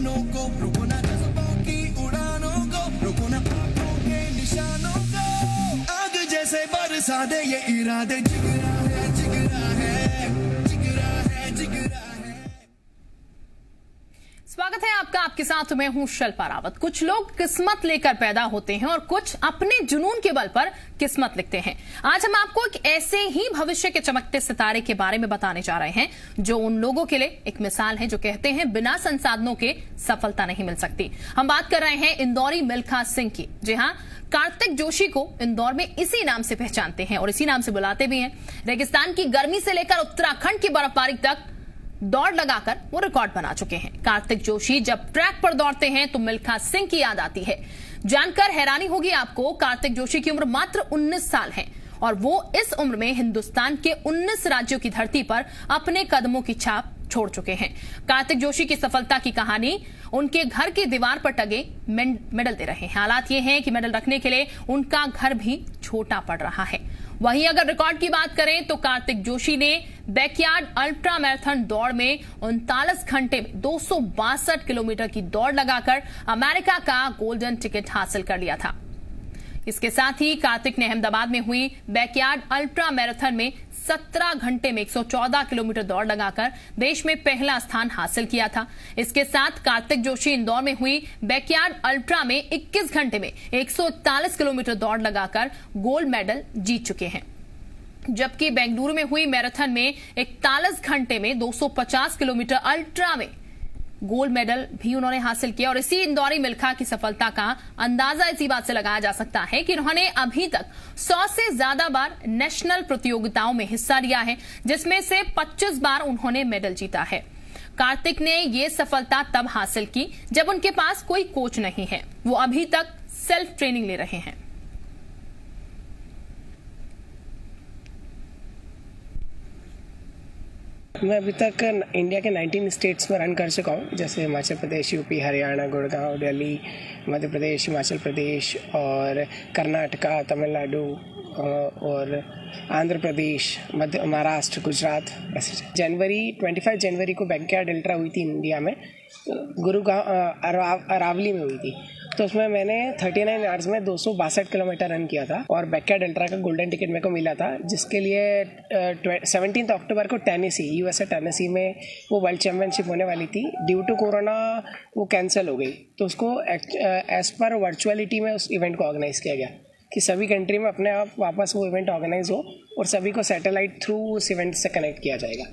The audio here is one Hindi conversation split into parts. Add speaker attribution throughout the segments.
Speaker 1: तूफानों को, रुको ना जज्बों की उड़ानों को, रुको ना आंखों के निशानों को, आग जैसे बरसा दे ये इरादे, जिगरा है जिगरा है जिगरा है जिगरा है।
Speaker 2: स्वागत है आपका, आपके साथ मैं हूं शिल्पा रावत। कुछ लोग किस्मत लेकर पैदा होते हैं और कुछ अपने जुनून के बल पर किस्मत लिखते हैं। आज हम आपको एक ऐसे ही भविष्य के चमकते सितारे के बारे में बताने जा रहे हैं जो उन लोगों के लिए एक मिसाल है जो कहते हैं बिना संसाधनों के सफलता नहीं मिल सकती। हम बात कर रहे हैं इंदौरी मिल्खा सिंह की। जी हाँ, कार्तिक जोशी को इंदौर में इसी नाम से पहचानते हैं और इसी नाम से बुलाते भी हैं। रेगिस्तान की गर्मी से लेकर उत्तराखंड की बर्फबारी तक दौड़ लगाकर वो रिकॉर्ड बना चुके हैं। कार्तिक जोशी जब ट्रैक पर दौड़ते हैं तो मिल्खा सिंह की याद आती है। जानकर हैरानी होगी आपको, कार्तिक जोशी की उम्र मात्र 19 साल है और वो इस उम्र में हिंदुस्तान के 19 राज्यों की धरती पर अपने कदमों की छाप छोड़ चुके हैं। कार्तिक जोशी की सफलता की कहानी उनके घर की दीवार पर टंगे मेडल दे रहे हैं। हालात ये हैं कि मेडल रखने के लिए उनका घर भी छोटा पड़ रहा है। वहीं अगर रिकॉर्ड की बात करें तो कार्तिक जोशी ने बैकयार्ड अल्ट्रा मैराथन दौड़ में 39 घंटे में 262 किलोमीटर की दौड़ लगाकर अमेरिका का गोल्डन टिकट हासिल कर लिया था। इसके साथ ही कार्तिक ने अहमदाबाद में हुई बैकयार्ड अल्ट्रा मैराथन में 17 घंटे में 114 किलोमीटर दौड़ लगाकर देश में पहला स्थान हासिल किया था। इसके साथ कार्तिक जोशी इंदौर में हुई बैकयार्ड अल्ट्रा में 21 घंटे में 141 किलोमीटर दौड़ लगाकर गोल्ड मेडल जीत चुके हैं। जबकि बेंगलुरु में हुई मैराथन में 41 घंटे में 250 किलोमीटर अल्ट्रा में गोल्ड मेडल भी उन्होंने हासिल किया। और इसी इंदौरी मिल्खा की सफलता का अंदाजा इसी बात से लगाया जा सकता है कि उन्होंने अभी तक 100 से ज्यादा बार नेशनल प्रतियोगिताओं में हिस्सा लिया है, जिसमें से 25 बार उन्होंने मेडल जीता है। कार्तिक ने ये सफलता तब हासिल की जब उनके पास कोई कोच नहीं है। वो अभी तक सेल्फ ट्रेनिंग ले रहे हैं।
Speaker 3: मैं अभी तक इंडिया के 19 स्टेट्स में रन कर चुका हूँ, जैसे हिमाचल प्रदेश, यूपी, हरियाणा, गुड़गांव, दिल्ली, मध्य प्रदेश, हिमाचल प्रदेश और कर्नाटका, तमिलनाडु और आंध्र प्रदेश, मध्य महाराष्ट्र, गुजरात। ऐसे 25 जनवरी को बैकयार्ड अल्ट्रा हुई थी इंडिया में, गुरुगांव अरावली में हुई थी। तो उसमें मैंने 39 आवर्स में 262 किलोमीटर रन किया था और बैकयार्ड अल्ट्रा का गोल्डन टिकट मेरे को मिला था, जिसके लिए 17 अक्टूबर को टेनेसी, यूएसए टेनेसी में वो वर्ल्ड चैम्पियनशिप होने वाली थी। ड्यू टू कोरोना वो कैंसिल हो गई, तो उसको एज पर वर्चुअलिटी में उस इवेंट को ऑर्गेनाइज किया गया कि सभी कंट्री में अपने आप वापस वो इवेंट ऑर्गेनाइज हो और सभी को सैटेलाइट थ्रू उस इवेंट से कनेक्ट किया जाएगा।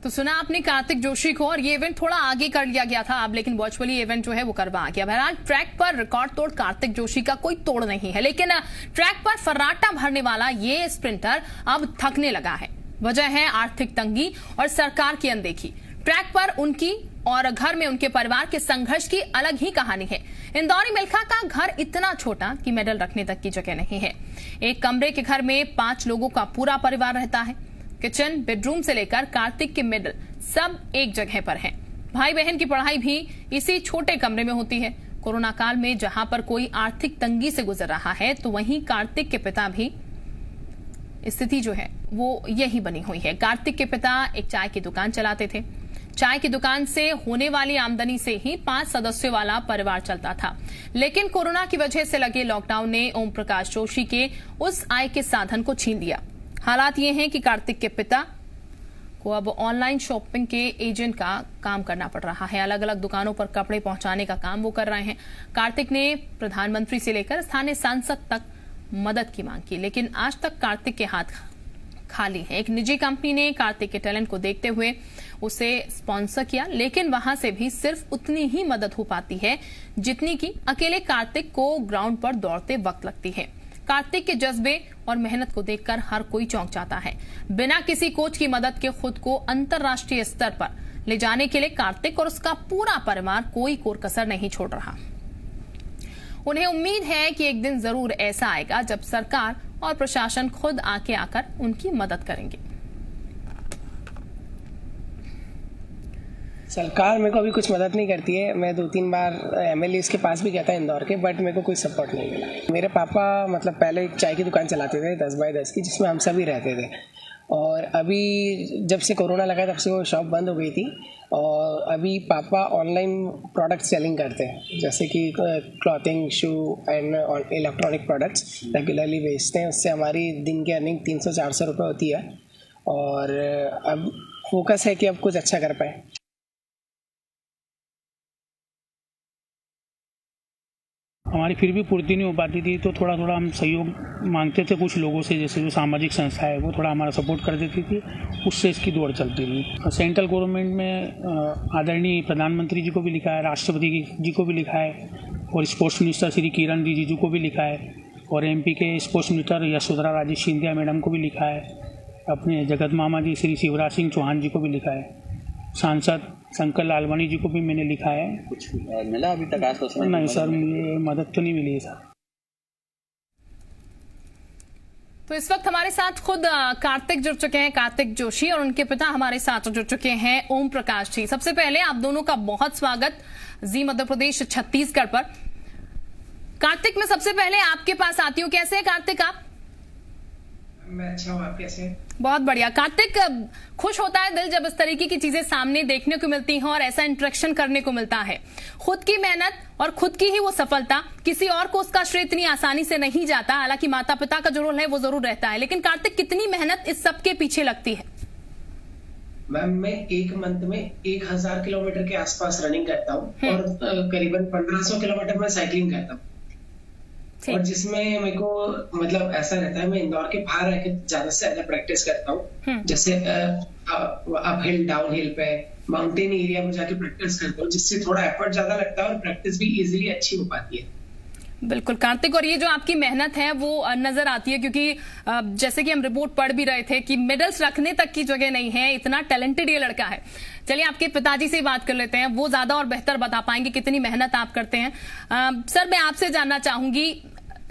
Speaker 2: तो सुना आपने कार्तिक जोशी को, और ये इवेंट थोड़ा आगे कर लिया गया था अब, लेकिन वर्चुअली इवेंट जो है वो करवा गया। बहरहाल ट्रैक पर रिकॉर्ड तोड़ कार्तिक जोशी का कोई तोड़ नहीं है, लेकिन ट्रैक पर फर्राटा भरने वाला ये स्प्रिंटर अब थकने लगा है। वजह है आर्थिक तंगी और सरकार की अनदेखी। ट्रैक पर उनकी और घर में उनके परिवार के संघर्ष की अलग ही कहानी है। इंदौरी मिल्खा का घर इतना छोटा कि मेडल रखने तक की जगह नहीं है। एक कमरे के घर में 5 लोगों का पूरा परिवार रहता है। किचन, बेडरूम से लेकर कार्तिक के मेडल सब एक जगह पर हैं। भाई बहन की पढ़ाई भी इसी छोटे कमरे में होती है। कोरोना काल में जहां पर कोई आर्थिक तंगी से गुजर रहा है, तो वहीं कार्तिक के पिता भी स्थिति जो है वो यही बनी हुई है। कार्तिक के पिता एक चाय की दुकान चलाते थे। चाय की दुकान से होने वाली आमदनी से ही 5 सदस्यों वाला परिवार चलता था, लेकिन कोरोना की वजह से लगे लॉकडाउन ने ओम प्रकाश जोशी के उस आय के साधन को छीन लिया। हालात ये हैं कि कार्तिक के पिता को अब ऑनलाइन शॉपिंग के एजेंट का काम करना पड़ रहा है। अलग अलग दुकानों पर कपड़े पहुंचाने का काम वो कर रहे हैं। कार्तिक ने प्रधानमंत्री से लेकर स्थानीय सांसद तक मदद की मांग की, लेकिन आज तक कार्तिक के हाथ खाली है। एक निजी कंपनी ने कार्तिक के टैलेंट को देखते हुए उसे स्पॉन्सर किया, लेकिन वहां से भी सिर्फ उतनी ही मदद हो पाती है जितनी कि अकेले कार्तिक को ग्राउंड पर दौड़ते वक्त लगती है। कार्तिक के जज्बे और मेहनत को देखकर हर कोई चौंक जाता है। बिना किसी कोच की मदद के खुद को अंतर्राष्ट्रीय स्तर पर ले जाने के लिए कार्तिक और उसका पूरा परिवार कोई कोर कसर नहीं छोड़ रहा। उन्हें उम्मीद है कि एक दिन जरूर ऐसा आएगा जब सरकार और प्रशासन खुद आके आकर उनकी मदद करेंगे।
Speaker 3: सरकार मेरे को अभी कुछ मदद नहीं करती है। मैं 2-3 बार एमएलए के पास भी गया था इंदौर के, बट मेरे को कोई सपोर्ट नहीं मिला। मेरे पापा मतलब पहले एक चाय की दुकान चलाते थे 10 बाय 10 की, जिसमें हम सभी रहते थे। और अभी जब से कोरोना लगा तब से वो शॉप बंद हो गई थी और अभी पापा ऑनलाइन प्रोडक्ट सेलिंग करते हैं, जैसे कि clothing, shoe and electronic products regularly बेचते हैं। उससे हमारी दिन की अर्निंग 300-400 रुपये होती है और अब फोकस है कि अब कुछ अच्छा कर पाए।
Speaker 4: हमारी फिर भी पूर्ति नहीं हो पाती थी, तो थोड़ा थोड़ा हम सहयोग मांगते थे कुछ लोगों से, जैसे जो सामाजिक संस्था है वो थोड़ा हमारा सपोर्ट कर देती थी, उससे इसकी दौड़ चलती थी। सेंट्रल गवर्नमेंट में आदरणीय प्रधानमंत्री जी को भी लिखा है, राष्ट्रपति जी को भी लिखा है और स्पोर्ट्स मिनिस्टर श्री किरण रिजिजू को भी लिखा है और MP के sports minister Yashodhara Raje Scindia madam को भी लिखा है, अपने जगत मामा जी श्री शिवराज सिंह चौहान जी को भी लिखा है, सांसद शंकर लालवानी जी को भी मैंने लिखा है।
Speaker 5: कुछ मिला अभी तक आश्वासन?
Speaker 4: नहीं सर, मुझे मदद तो नहीं मिली है सर।
Speaker 2: तो इस वक्त हमारे साथ खुद कार्तिक जुड़ चुके हैं, कार्तिक जोशी, और उनके पिता हमारे साथ जुड़ चुके हैं ओम प्रकाश जी। सबसे पहले आप दोनों का बहुत स्वागत जी मध्य प्रदेश छत्तीसगढ़ पर। कार्तिक, मैं सबसे पहले आपके पास आती हूँ। कैसे हैं कार्तिक आप?
Speaker 3: मैं अच्छा हूँ, आप कैसे हैं?
Speaker 2: बहुत बढ़िया। कार्तिक, खुश होता है दिल जब इस तरीके की चीजें सामने देखने को मिलती हैं और ऐसा इंटरेक्शन करने को मिलता है। खुद की मेहनत और खुद की ही वो सफलता, किसी और को उसका श्रेय इतनी आसानी से नहीं जाता। हालांकि माता पिता का जो रोल है वो जरूर रहता है, लेकिन कार्तिक, कितनी मेहनत इस सब के पीछे लगती है?
Speaker 6: मैम, मैं एक मंथ में 1000 किलोमीटर के आसपास रनिंग करता हूँ और करीबन 1500 किलोमीटर में साइकिलिंग करता हूँ, और जिसमें मेरे को मतलब ऐसा रहता है मैं इंदौर के बाहर रह के ज्यादा से ज्यादा प्रैक्टिस करता हूँ, जैसे अप हिल, डाउन हिल पे, माउंटेन एरिया में जाके प्रैक्टिस करता हूँ, जिससे थोड़ा एफर्ट ज्यादा लगता है और प्रैक्टिस भी इजीली अच्छी हो पाती है।
Speaker 2: बिल्कुल कार्तिक, और ये जो आपकी मेहनत है वो नजर आती है, क्योंकि जैसे कि हम रिपोर्ट पढ़ भी रहे थे कि मेडल्स रखने तक की जगह नहीं है, इतना टैलेंटेड ये लड़का है। चलिए आपके पिताजी से बात कर लेते हैं, वो ज्यादा और बेहतर बता पाएंगे कितनी मेहनत आप करते हैं। सर, मैं आपसे जानना चाहूंगी,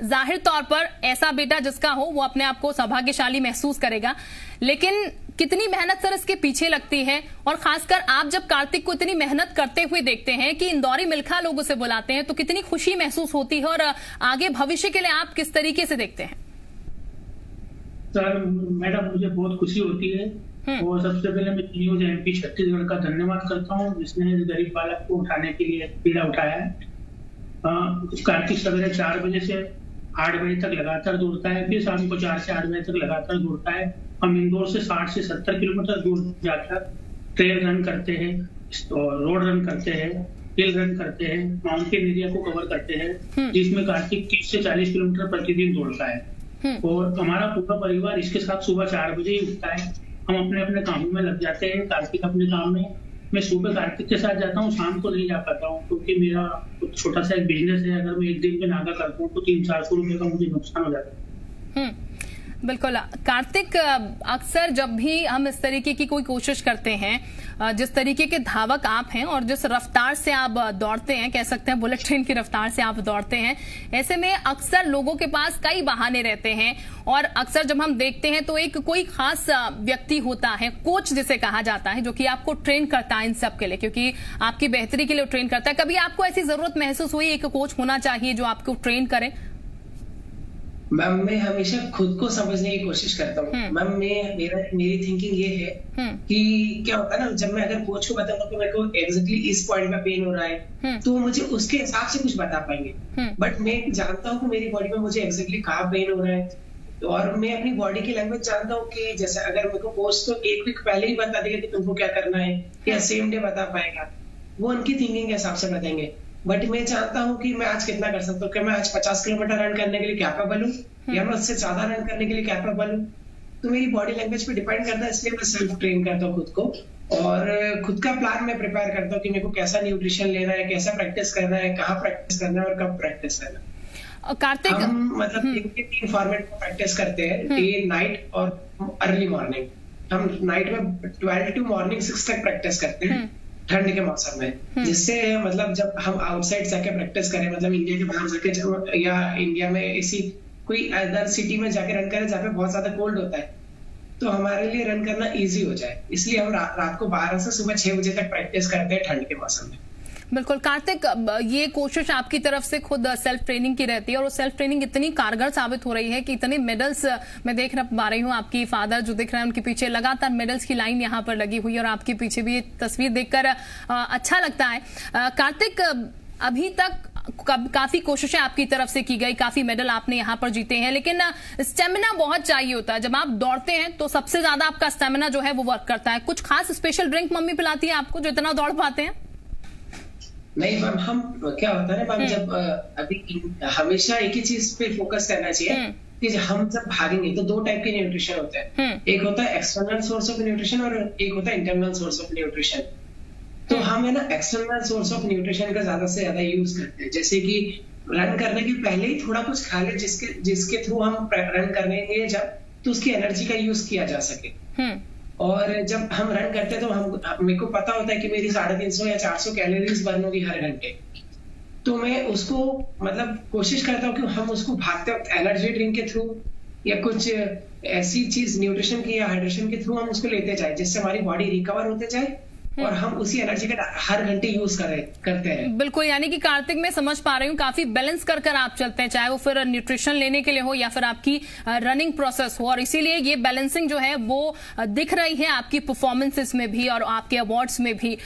Speaker 2: जाहिर तौर पर ऐसा बेटा जिसका हो वो अपने आप को सौभाग्यशाली महसूस करेगा, लेकिन कितनी मेहनत सर इसके पीछे लगती है, और खासकर आप जब कार्तिक को इतनी मेहनत करते हुए देखते हैं कि इंदौरी मिल्खा लोग उसे बुलाते हैं, तो कितनी खुशी महसूस होती है और आगे भविष्य के लिए आप किस तरीके से देखते हैं?
Speaker 4: सर मैडम, मुझे बहुत खुशी होती है और सबसे पहले मैं न्यूज MP छत्तीसगढ़ का धन्यवाद करता हूँ, जिसने गरीब बालक को उठाने के लिए पीड़ा उठाया है। कार्तिक सवेरे 4 बजे से 8 बजे तक लगातार दौड़ता है, फिर शाम को 4 से 8 बजे तक लगातार दौड़ता है। हम इंदौर से 60 से 70 किलोमीटर दूर जाकर ट्रेल रन करते हैं, रोड रन करते हैं, हिल रन करते हैं, माउंटेन एरिया को कवर करते हैं, जिसमें कार्तिक 30 से 40 किलोमीटर प्रतिदिन दौड़ता है। और हमारा पूरा परिवार इसके साथ सुबह 4 बजे ही उठता है। हम अपने अपने कामों में लग जाते हैं, कार्तिक अपने काम में, मैं सुबह कार्तिक के साथ जाता हूँ, शाम को नहीं जा पाता हूँ क्योंकि मेरा छोटा सा एक बिजनेस है। अगर मैं एक दिन में नागा करता हूँ तो 300-400 रुपए का मुझे नुकसान हो जाता है।
Speaker 2: बिल्कुल कार्तिक, अक्सर जब भी हम इस तरीके की कोई कोशिश करते हैं, जिस तरीके के धावक आप हैं और जिस रफ्तार से आप दौड़ते हैं, कह सकते हैं बुलेट ट्रेन की रफ्तार से आप दौड़ते हैं, ऐसे में अक्सर लोगों के पास कई बहाने रहते हैं, और अक्सर जब हम देखते हैं तो एक कोई खास व्यक्ति होता है, कोच जिसे कहा जाता है, जो कि आपको ट्रेन करता है इन सब के लिए, क्योंकि आपकी बेहतरी के लिए ट्रेन करता है। कभी आपको ऐसी जरूरत महसूस हुई एक कोच होना चाहिए जो आपको ट्रेन करे?
Speaker 6: मैम, मैं हमेशा खुद को समझने की कोशिश करता हूँ। मैम, मेरी थिंकिंग ये है कि क्या होता है ना, जब मैं अगर कोच को बताऊंगा कि मेरे को एग्जैक्टली इस पॉइंट पे पेन हो रहा है, तो मुझे उसके हिसाब से कुछ बता पाएंगे। बट मैं जानता हूँ कि मेरी बॉडी में मुझे एग्जैक्टली कहाँ पेन हो रहा है, और मैं अपनी बॉडी की लैंग्वेज जानता हूँ कि जैसे अगर मेरे को कोच तो एक वीक पहले ही बता देगा कि तुमको क्या करना है, या सेम डे बता पाएगा, वो उनकी थिंकिंग के हिसाब से बताएंगे। बट मैं चाहता हूँ कि मैं आज कितना कर सकता हूँ, कि मैं आज 50 किलोमीटर रन करने के लिए कैपेबल हूँ, या मैं उससे ज्यादा रन करने के लिए कैपेबल हूँ। तो मेरी बॉडी लैंग्वेज पे डिपेंड करता है, इसलिए मैं सेल्फ ट्रेन करता हूँ खुद को, और खुद का प्लान मैं प्रिपेयर करता हूँ कि मेरे को कैसा न्यूट्रिशन लेना है, कैसा प्रैक्टिस करना है, कहाँ प्रैक्टिस करना है और कब प्रैक्टिस करना है।
Speaker 2: कार्तिक,
Speaker 6: हम मतलब 3 फॉर्मेट में प्रैक्टिस करते हैं, डे, नाइट और अर्ली मॉर्निंग। हम नाइट में 12 to morning 6 तक प्रैक्टिस करते हैं ठंड के मौसम में, जिससे मतलब जब हम आउटसाइड जाके प्रैक्टिस करें, मतलब इंडिया के बाहर जाके या इंडिया में ऐसी कोई अदर सिटी में जाके रन करें जहाँ पे बहुत ज्यादा कोल्ड होता है, तो हमारे लिए रन करना इजी हो जाए, इसलिए हम रात को 12 से सुबह 6 बजे तक प्रैक्टिस करते हैं ठंड के मौसम में।
Speaker 2: बिल्कुल कार्तिक, ये कोशिश आपकी तरफ से खुद सेल्फ ट्रेनिंग की रहती है और वो सेल्फ ट्रेनिंग इतनी कारगर साबित हो रही है कि इतने मेडल्स मैं देख पा रही हूँ। आपकी फादर जो दिख रहे हैं उनके पीछे लगातार मेडल्स की लाइन यहाँ पर लगी हुई है और आपके पीछे भी ये तस्वीर देखकर अच्छा लगता है। कार्तिक, अभी तक काफी कोशिशें आपकी तरफ से की गई, काफी मेडल आपने यहाँ पर जीते हैं, लेकिन स्टेमिना बहुत चाहिए होता है। जब आप दौड़ते हैं तो सबसे ज्यादा आपका स्टेमिना जो है वो वर्क करता है। कुछ खास स्पेशल ड्रिंक मम्मी पिलाती है आपको जो इतना दौड़ पाते हैं?
Speaker 6: नहीं मैम, हम क्या होता है ना मैम, जब अभी हमेशा एक ही चीज पे फोकस करना चाहिए कि हम जब भागेंगे तो दो टाइप के न्यूट्रिशन होते हैं। एक होता है एक्सटर्नल सोर्स ऑफ न्यूट्रिशन और एक होता है इंटरनल सोर्स ऑफ न्यूट्रिशन। तो हम है ना एक्सटर्नल सोर्स ऑफ न्यूट्रिशन का ज्यादा से ज्यादा यूज करते हैं, जैसे कि रन करने के पहले ही थोड़ा कुछ खा ले जिसके थ्रू हम रन करने के जब तो उसकी एनर्जी का यूज किया जा सके। और जब हम रन करते हैं तो मेरे को पता होता है कि मेरी 350 या 400 कैलोरीज बर्न होगी हर घंटे। तो मैं उसको मतलब कोशिश करता हूँ कि हम उसको भागते वक्त एनर्जी ड्रिंक के थ्रू या कुछ ऐसी चीज न्यूट्रिशन की या हाइड्रेशन के थ्रू हम उसको लेते जाए, जिससे हमारी बॉडी रिकवर होते जाए और हम उसी एनर्जी का हर घंटे यूज करते हैं।
Speaker 2: बिल्कुल, यानी कि कार्तिक मैं समझ पा रही हूँ काफी बैलेंस कर आप चलते हैं, चाहे वो फिर न्यूट्रिशन लेने के लिए हो या फिर आपकी रनिंग प्रोसेस हो, और इसीलिए ये बैलेंसिंग जो है वो दिख रही है आपकी परफॉर्मेंसेस में भी और आपके अवार्ड्स में भी।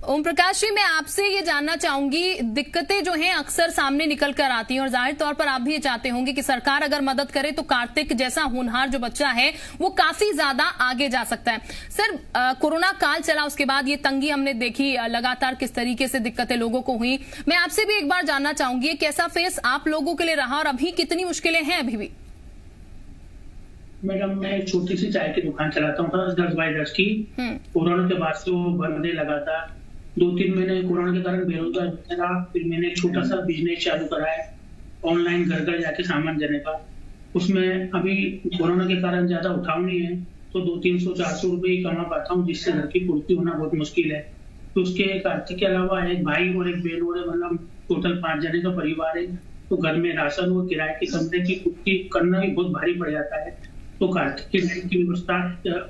Speaker 2: ओम प्रकाश जी, मैं आपसे ये जानना चाहूंगी, दिक्कतें जो हैं अक्सर सामने निकल कर आती हैं और जाहिर तौर पर आप भी ये चाहते होंगे कि सरकार अगर मदद करे तो कार्तिक जैसा होनहार जो बच्चा है वो काफी ज्यादा आगे जा सकता है। सर, कोरोना काल चला, उसके बाद ये तंगी हमने देखी लगातार किस तरीके से दिक्कतें लोगों को हुई। मैं आपसे भी एक बार जानना चाहूंगी कैसा फेस आप लोगों के लिए रहा और अभी कितनी मुश्किलें हैं अभी भी?
Speaker 4: मैडम, मैं एक छोटी सी चाय की दुकान चलाता हूँ 10 बाय 10 की। कोरोना के बाद से वो बंद लगा था। 2-3 महीने कोरोना के कारण बेरोजगार रहा। फिर मैंने एक छोटा सा बिजनेस चालू करा है ऑनलाइन, घर जाके सामान देने का। उसमें अभी कोरोना के कारण ज्यादा उठाव नहीं है, तो 200-300-400 रुपए ही कमा पाता हूँ, जिससे घर की पूर्ति होना बहुत मुश्किल है। तो उसके कार्तिक के अलावा एक भाई और एक बहन और मतलब टोटल 5 जने का परिवार है। तो घर में राशन और किराए के कमरे की पूर्ति करना भी बहुत भारी पड़ जाता है। तो कार्तिक की लाइन की व्यवस्था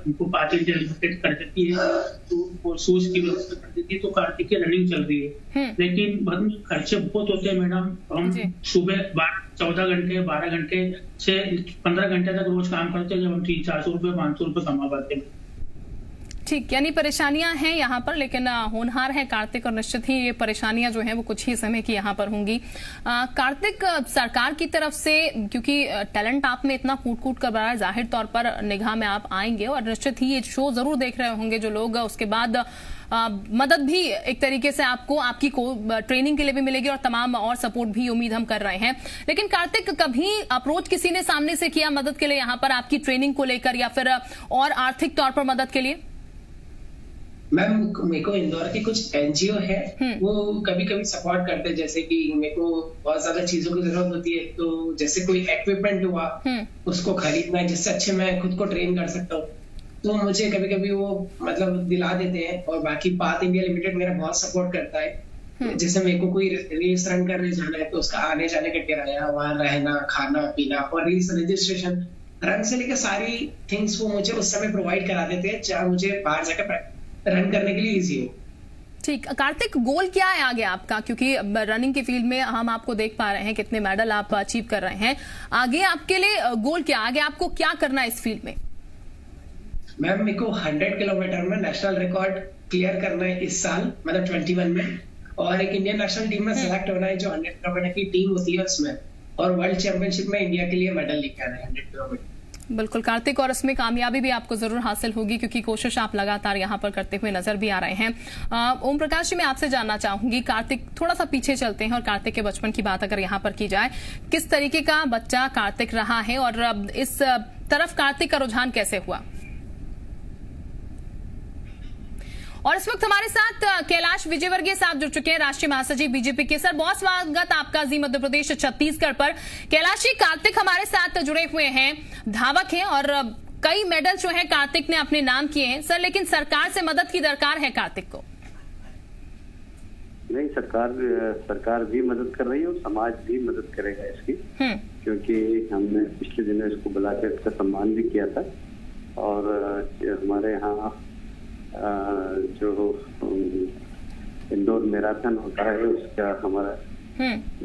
Speaker 4: उनको 5 इंडिया लिमिटेड कर देती है, तो शूज की व्यवस्था कर देती है, तो कार्तिक की रनिंग चल रही है। लेकिन खर्चे बहुत होते हैं मैडम। हम सुबह 14 घंटे 12 घंटे से 15 घंटे तक रोज काम करते हैं, जब हम 300-400 रुपए 500 रुपए कमा पाते हैं।
Speaker 2: ठीक, यानी परेशानियां हैं यहाँ पर, लेकिन होनहार है कार्तिक और निश्चित ही ये परेशानियां जो हैं वो कुछ ही समय की यहाँ पर होंगी। कार्तिक, सरकार की तरफ से क्योंकि टैलेंट आप में इतना कूट कर बड़ा है, जाहिर तौर पर निगाह में आप आएंगे और निश्चित ही ये शो जरूर देख रहे होंगे जो लोग, उसके बाद मदद भी एक तरीके से आपको आपकी ट्रेनिंग के लिए भी मिलेगी और तमाम और सपोर्ट भी उम्मीद हम कर रहे हैं। लेकिन कार्तिक, कभी अप्रोच किसी ने सामने से किया मदद के लिए यहाँ पर आपकी ट्रेनिंग को लेकर या फिर और आर्थिक तौर पर मदद के लिए?
Speaker 6: मैम, मेरे को इंदौर की कुछ एनजीओ है, वो कभी कभी सपोर्ट करते हैं। जैसे कि मेरे को बहुत ज्यादा चीजों की जरूरत होती है, तो जैसे कोई इक्विपमेंट हुआ उसको खरीदना है जिससे अच्छे मैं खुद को ट्रेन कर सकता हूँ, तो मुझे कभी कभी वो मतलब दिला देते हैं। और बाकी पाथ इंडिया लिमिटेड मेरा बहुत सपोर्ट करता है। जैसे मेरे को कोई रेस रन करने जाना है तो उसका आने जाने का किराया, वहाँ रहना, खाना पीना और रेस रजिस्ट्रेशन, रन से लेकर सारी थिंग्स वो मुझे उस समय प्रोवाइड करा देते हैं, चाहे मुझे बाहर जाकर रन करने के लिए इजी हो।
Speaker 2: ठीक, कार्तिक, गोल क्या है आगे आपका? क्योंकि रनिंग की फील्ड में हम आपको देख पा रहे हैं कितने मेडल आप अचीव कर रहे हैं, आगे आपके लिए गोल क्या? आगे आपको क्या करना है इस फील्ड में?
Speaker 6: मैम, मेरे को 100 किलोमीटर में नेशनल रिकॉर्ड क्लियर करना है इस साल, मतलब 21 में, और एक इंडियन नेशनल टीम में सेलेक्ट होना है जो 100 किलोमीटर की टीम होती है उसमें, और वर्ल्ड चैंपियनशिप में इंडिया के लिए मेडल लेकर आना है 100 किलोमीटर।
Speaker 2: बिल्कुल कार्तिक, और इसमें कामयाबी भी आपको जरूर हासिल होगी क्योंकि कोशिश आप लगातार यहाँ पर करते हुए नजर भी आ रहे हैं। ओम प्रकाश जी, मैं आपसे जानना चाहूंगी, कार्तिक थोड़ा सा पीछे चलते हैं और कार्तिक के बचपन की बात अगर यहाँ पर की जाए, किस तरीके का बच्चा कार्तिक रहा है और इस तरफ कार्तिक का रुझान कैसे हुआ? और इस वक्त हमारे साथ कैलाश विजयवर्गीय साहब जुड़ चुके हैं, राष्ट्रीय महासचिव बीजेपी के। सर, बहुत स्वागत आपका जी मध्य प्रदेश छत्तीसगढ़ पर। कैलाश जी, कार्तिक हमारे साथ जुड़े हुए हैं, धावक हैं और कई मेडल जो है कार्तिक ने अपने नाम किए हैं। सर, लेकिन सरकार से मदद की दरकार है कार्तिक को।
Speaker 7: नहीं, सरकार भी मदद कर रही है और समाज भी मदद करेगा इसकी, क्योंकि हमने पिछले दिनों इसको बुलाकर इसका सम्मान भी किया था। और हमारे यहाँ जो इंदौर मैराथन होता है उसका हमारा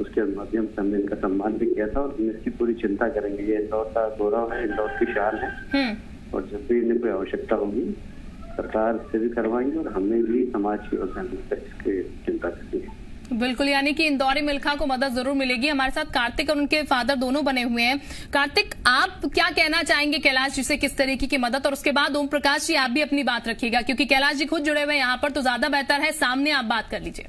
Speaker 7: उसके माध्यम से हमने इनका सम्मान भी किया था और हम इसकी पूरी चिंता करेंगे। ये इंदौर का गौरव है, इंदौर की शान है और जब भी इन्हें कोई आवश्यकता होगी सरकार से भी करवाएंगे और हमें भी समाज की ओर से इसकी चिंता करेंगे।
Speaker 2: बिल्कुल, यानी कि इंदौरी मिल्खा को मदद जरूर मिलेगी। हमारे साथ कार्तिक और उनके फादर दोनों बने हुए हैं। कार्तिक, आप क्या कहना चाहेंगे कैलाश जी से, किस तरीके की मदद? और उसके बाद ओम प्रकाश जी आप भी अपनी बात रखिएगा, क्योंकि कैलाश जी खुद जुड़े हुए हैं यहाँ पर, तो ज्यादा बेहतर है सामने आप बात कर लीजिए।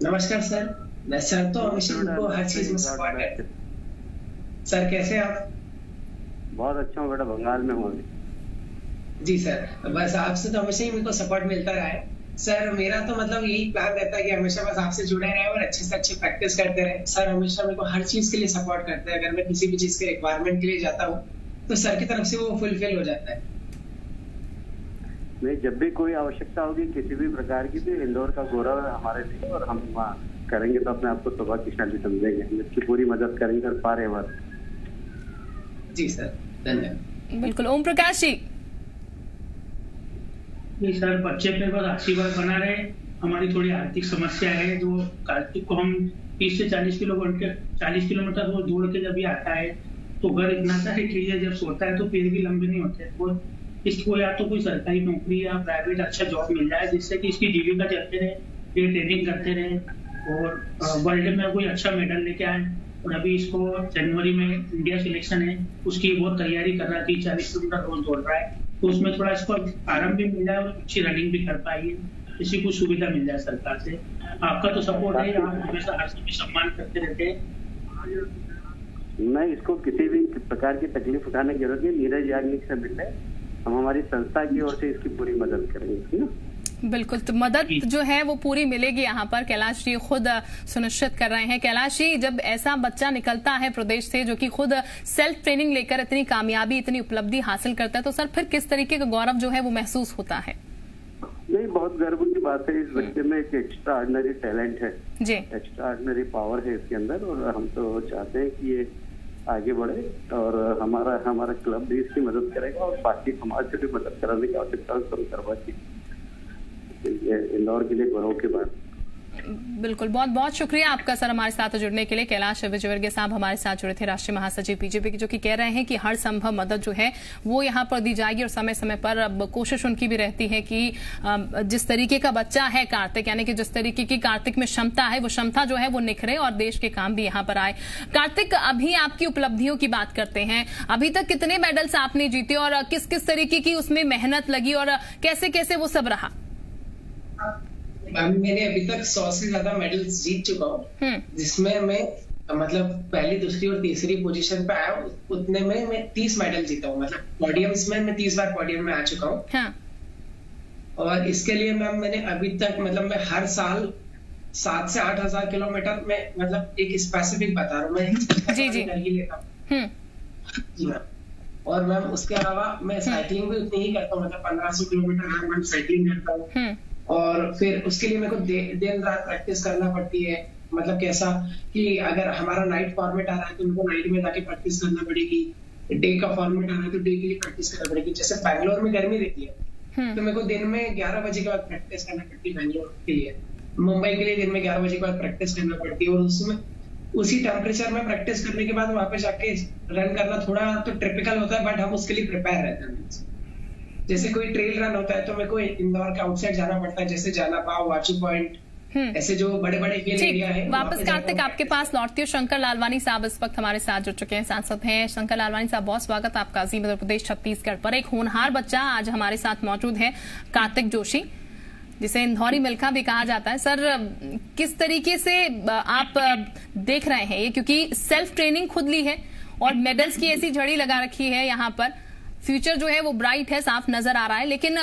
Speaker 6: नमस्कार सर, मैं सर तो हमेशा उनको हर चीज में सपोर्ट करते। सर कैसे आप?
Speaker 7: बहुत अच्छा हूँ बेटा, बंगाल में हूँ।
Speaker 6: जी सर, बस आपसे तो हमेशा ही मेरे को सपोर्ट मिलता रहा है सर। मेरा तो मतलब यही प्लान रहता है कि हमेशा बस आपसे जुड़े रहे और अच्छे से अच्छे प्रैक्टिस करते रहे। सर हमेशा मेरे को हर चीज के लिए सपोर्ट करते हैं। अगर मैं किसी भी चीज के रिक्वायरमेंट के लिए जाता हूँ तो सर की तरफ से वो फुलफिल हो जाता है।
Speaker 7: नहीं, जब भी कोई आवश्यकता होगी किसी भी प्रकार की, तो इंदौर का गौरव है हमारे लिए और हम करेंगे तो अपने आप को सौभाग्यशाली समझेंगे। हम इसकी पूरी मदद करेंगे और पारे बार।
Speaker 6: जी सर, धन्यवाद।
Speaker 2: बिल्कुल, ओम प्रकाश जी।
Speaker 4: जी सर, बच्चे पे बस आशीर्वाद बना रहे। हमारी थोड़ी आर्थिक समस्या है, जो कार्तिक को हम 30 से 40 किलोमीटर वो दौड़ के जब ये आता है तो घर इतना सा है कि ये जब सोता है तो पैर भी लंबे नहीं होते। तो इसको या तो कोई सरकारी नौकरी या प्राइवेट अच्छा जॉब मिल जाए जिससे कि इसकी जीविका चलते रहे, ये ट्रेनिंग करते रहे और वर्ल्ड में कोई अच्छा मेडल लेके आए। और अभी इसको जनवरी में इंडिया सिलेक्शन है, उसकी बहुत तैयारी कर रहा थी। 40 किलोमीटर रोज दौड़ रहा है, तो उसमें थोड़ा इसको आराम भी मिल जाए और अच्छी रनिंग भी कर पाएगी। इसी को सुविधा मिल जाए सरकार से। आपका तो सपोर्ट है, आप हमेशा हर समय सम्मान करते रहते हैं।
Speaker 7: नहीं, इसको किसी भी प्रकार की तकलीफ उठाने की जरूरत नहीं। नीरज याग्निक से मिलने हम हमारी संस्था की ओर से इसकी पूरी मदद करेंगे।
Speaker 2: बिल्कुल, तो मदद जो है वो पूरी मिलेगी यहाँ पर। कैलाश जी खुद सुनिश्चित कर रहे हैं। कैलाश जी, जब ऐसा बच्चा निकलता है प्रदेश से जो कि खुद सेल्फ ट्रेनिंग लेकर इतनी कामयाबी, इतनी उपलब्धि हासिल करता है, तो सर फिर किस तरीके का गौरव जो है वो महसूस होता है?
Speaker 7: नहीं, बहुत गर्व की बात है। इस बच्चे में एक एक्स्ट्रा ऑर्डिनरी टैलेंट है जी, एक्स्ट्रा ऑर्डिनरी पावर है इसके अंदर और हम तो चाहते हैं कि ये आगे बढ़े और हमारा क्लब भी इसकी मदद करेगा और बाकी समाज से भी मदद कराने की आवश्यकता करवाती है। इंदौर के लिए गौरव की बात।
Speaker 2: बिल्कुल, बहुत बहुत शुक्रिया आपका सर हमारे साथ जुड़ने के लिए। कैलाश विजयवर्गीय साहब हमारे साथ जुड़े थे, राष्ट्रीय महासचिव बीजेपी के, जो कि कह रहे हैं कि हर संभव मदद जो है वो यहाँ पर दी जाएगी और समय समय पर अब कोशिश उनकी भी रहती है कि जिस तरीके का बच्चा है कार्तिक, यानी कि जिस तरीके की कार्तिक में क्षमता है वो क्षमता जो है वो निखरे और देश के काम भी यहाँ पर आए। कार्तिक, अभी आपकी उपलब्धियों की बात करते हैं। अभी तक कितने मेडल्स आपने जीते और किस किस तरीके की उसमें मेहनत लगी और कैसे कैसे वो सब रहा?
Speaker 6: मैंने अभी तक 100 से ज्यादा मेडल्स जीत चुका हूँ, जिसमें मैं मतलब पहली, दूसरी और तीसरी पोजीशन पे आया हूँ। उतने में मैं 30 मेडल जीता हूँ। मतलब पोडियम्स में मैं 30 बार पोडियम में आ चुका हूँ। हाँ। और इसके लिए मैम मैंने अभी तक मतलब मैं हर साल 7 से 8 हजार किलोमीटर में, मतलब एक स्पेसिफिक बता रहा हूँ मैं, जी लेता हूँ जी मैम। और मैम उसके अलावा मैं साइकिलिंग भी उतनी ही करता हूँ, मतलब 1500 किलोमीटर हर मंथ साइकिलिंग करता हूँ। और फिर उसके लिए मेरे को दिन रात प्रैक्टिस करना पड़ती है। मतलब कैसा कि अगर हमारा नाइट फॉर्मेट आ रहा है तो मेरे को नाइट में जाके प्रैक्टिस करना पड़ेगी। डे का फॉर्मेट आ रहा है तो डे के लिए प्रैक्टिस करना पड़ेगी। जैसे बैंगलोर में गर्मी रहती है तो मेरे को दिन में 11 बजे के बाद प्रैक्टिस करना पड़ती है बैंगलोर के लिए। मुंबई के लिए दिन में 11 बजे के बाद प्रैक्टिस करना पड़ती है। और उसमें उसी टेम्परेचर में प्रैक्टिस करने के बाद वहां पे जाके रन करना थोड़ा तो टिपिकल होता है, बट हम उसके लिए प्रिपेयर रहते हैं। जैसे कोई ट्रेल रन होता है तो मेरे को इंदौर के आउटसाइड जाना पड़ता है, जैसे जाना पाव, वाचू पॉइंट, ऐसे जो बड़े बड़े हिल एरिया है।
Speaker 2: वापस कार्तिक आपके पास लौटती हूँ। शंकर लालवानी साहब इस वक्त हमारे साथ जुड़ चुके हैं, सांसद हैं। शंकर लालवानी साहब, बहुत स्वागत आपका जी मध्य प्रदेश छत्तीसगढ़ पर। एक होनहार बच्चा आज हमारे साथ मौजूद है, कार्तिक जोशी, जिसे इंदौरी मिल्खा भी कहा जाता है। सर, किस तरीके से आप देख रहे हैं ये, क्योंकि सेल्फ ट्रेनिंग खुद ली है और मेडल्स की ऐसी झड़ी लगा रखी है, यहाँ पर फ्यूचर जो है वो ब्राइट है, साफ नजर आ रहा है, लेकिन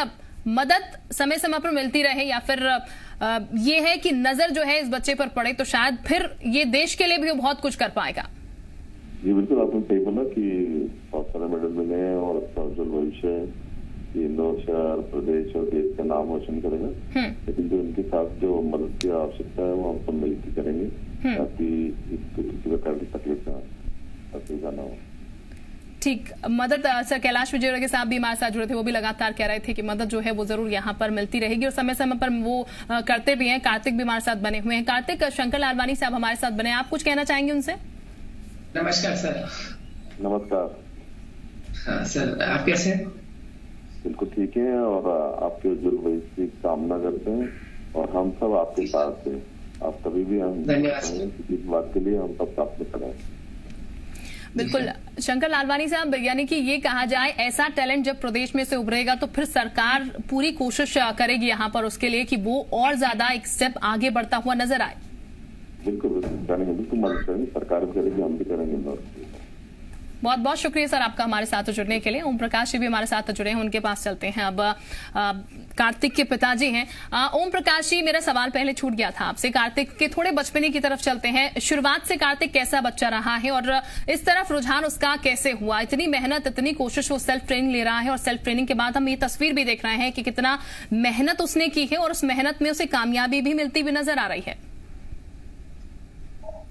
Speaker 2: मदद समय समय पर मिलती रहे या फिर ये है कि नजर जो है इस बच्चे पर पड़े तो शायद फिर ये देश के लिए भी बहुत कुछ कर पाएगा।
Speaker 8: जी बिल्कुल, आपने सही बोला कि बहुत सारे मेडल मिले हैं और अच्छा उज्जवल भविष्य है। इंदौर शहर, प्रदेश और देश का नाम रोशन करेगा। लेकिन जो इनके साथ जो मदद की आवश्यकता है वो हम सब मिलकर करेंगे ताकि किसी प्रकार की तकलीफ ना हो।
Speaker 2: ठीक, मदद सर कैलाश विजयवर्गीय साहब भी हमारे साथ जुड़े थे, वो भी लगातार कह रहे थे कि मदद जो है वो जरूर यहाँ पर मिलती रहेगी और समय समय पर वो करते भी हैं। कार्तिक भी हमारे साथ बने हुए हैं। कार्तिक, शंकर लालवानी साहब हमारे साथ बने, आप कुछ कहना चाहेंगे उनसे?
Speaker 6: नमस्कार सर।
Speaker 8: नमस्कार।
Speaker 6: हाँ सर, आप कैसे हैं?
Speaker 8: बिल्कुल ठीक है और आपके उज्जवल भविष्य की कामना करते हैं और हम सब आपके साथ हैं। आप कभी भी हम
Speaker 6: धन्यवाद
Speaker 8: इस बात के लिए हम सब साथ में खड़े हैं।
Speaker 2: बिल्कुल शंकर लालवानी साहब, यानी कि ये कहा जाए ऐसा टैलेंट जब प्रदेश में से उभरेगा तो फिर सरकार पूरी कोशिश करेगी यहाँ पर उसके लिए कि वो और ज्यादा एक स्टेप आगे बढ़ता हुआ नजर आए।
Speaker 8: बिल्कुल करेंगे, बिल्कुल मदद करेंगे, सरकार भी करेगी, हम भी करेंगे।
Speaker 2: बहुत बहुत शुक्रिया सर आपका हमारे साथ जुड़ने के लिए। ओम प्रकाश जी भी हमारे साथ जुड़े हैं, उनके पास चलते हैं। अब कार्तिक के पिताजी हैं ओम प्रकाश जी, मेरा सवाल पहले छूट गया था आपसे। कार्तिक के थोड़े बचपने की तरफ चलते हैं। शुरुआत से कार्तिक कैसा बच्चा रहा है और इस तरफ रुझान उसका कैसे हुआ? इतनी मेहनत, इतनी कोशिश, वो सेल्फ ट्रेनिंग ले रहा है और सेल्फ ट्रेनिंग के बाद हम ये तस्वीर भी देख रहे हैं कि कितना मेहनत उसने की है और उस मेहनत में उसे कामयाबी भी मिलती हुई नजर आ रही है।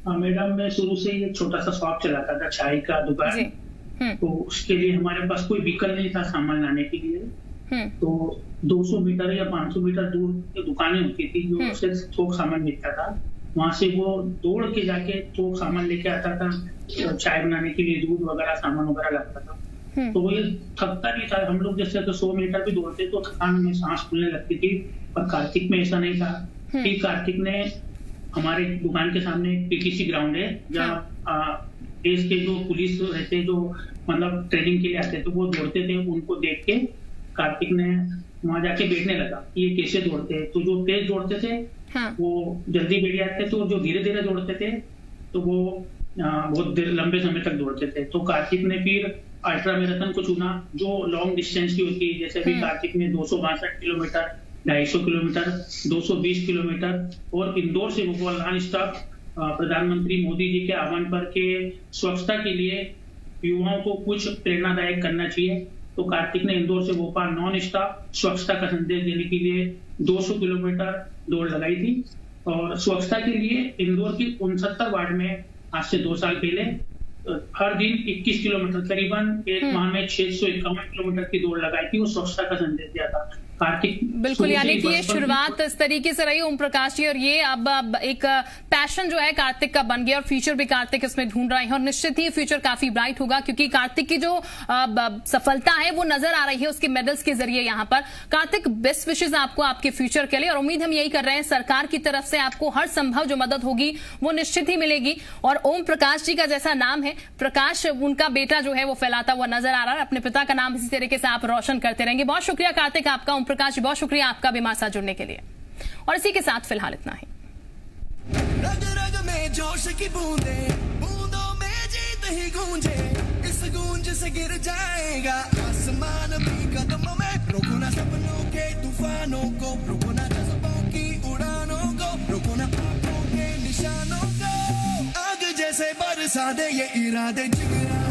Speaker 4: मैडम, मैं शुरू से ही एक छोटा सा शॉप चलाता था, चाय का दुकान। तो उसके लिए हमारे पास कोई व्हीकल नहीं था सामान लाने के लिए। तो 200 मीटर या 500 मीटर दूर की दुकानें होती थी जो उससे थोक सामान मिलता था। वहां से वो दौड़ के जाके थोक सामान लेके आता था, चाय बनाने के लिए दूध वगैरह सामान वगैरह लगता था। तो वो ये थकता नहीं था। हम लोग जैसे तो 100 मीटर भी दौड़ते तो थकान में सांस फूलने लगती थी, पर कार्तिक में ऐसा नहीं था। कि कार्तिक ने हमारे दुकान के सामने पीटीसी ग्राउंड है जहाँ देश के जो पुलिस रहते, जो मतलब ट्रेनिंग के लिए आते थे, वो दौड़ते थे। उनको देख के कार्तिक ने वहां जाके बैठने लगा ये कैसे दौड़ते हैं। तो जो तेज दौड़ते थे वो जल्दी बैठ जाते थे, तो जो धीरे धीरे दौड़ते थे तो वो बहुत लंबे समय तक दौड़ते थे। तो कार्तिक ने फिर अल्ट्रा मैराथन को चुना जो लॉन्ग डिस्टेंस की होती है। जैसे भी कार्तिक ने 262 किलोमीटर, 250 किलोमीटर, 220 किलोमीटर और इंदौर से भोपाल नॉन स्टॉप प्रधानमंत्री मोदी जी के आह्वान पर के स्वच्छता के लिए युवाओं को कुछ प्रेरणादायक करना चाहिए। तो कार्तिक ने इंदौर से भोपाल नॉन स्टॉप स्वच्छता का संदेश देने के लिए 200 किलोमीटर दौड़ लगाई थी। और स्वच्छता के लिए इंदौर की 69 वार्ड में आज से 2 साल पहले हर दिन 21 किलोमीटर, करीबन एक माह में 651 किलोमीटर की दौड़ लगाई थी। वो स्वच्छता का संदेश दिया था कार्तिक।
Speaker 2: बिल्कुल, यानी कि ये शुरुआत इस तरीके से रही ओम प्रकाश जी, और ये अब एक पैशन जो है कार्तिक का बन गया और फ्यूचर भी कार्तिक इसमें ढूंढ रहे हैं और निश्चित ही फ्यूचर काफी ब्राइट होगा क्योंकि कार्तिक की जो सफलता है वो नजर आ रही है उसके मेडल्स के जरिए यहाँ पर। कार्तिक, बेस्ट विशेष आपको आपके फ्यूचर के लिए और उम्मीद हम यही कर रहे हैं सरकार की तरफ से आपको हर संभव जो मदद होगी वो निश्चित ही मिलेगी। और ओम प्रकाश जी का जैसा नाम है प्रकाश, उनका बेटा जो है वो फैलाता हुआ नजर आ रहा है। अपने पिता का नाम इसी तरीके से आप रोशन करते रहेंगे। बहुत शुक्रिया कार्तिक आपका। ओम प्रकाश, बहुत शुक्रिया आपका भी हमारे साथ जुड़ने के लिए। और इसी के साथ फिलहाल इतना ही।
Speaker 1: रग रग में जोश की बूंदे, बूंदों में जीत ही गूंजे, इस गूंज से गिर जाएगा आसमान भी कदमों में। रोको ना सपनों के तूफानों को, रोको ना जज्बों की उड़ानों को, रोको ना आंखों के निशानों को। आग जैसे बरसा दे ये इरादे, जिगरा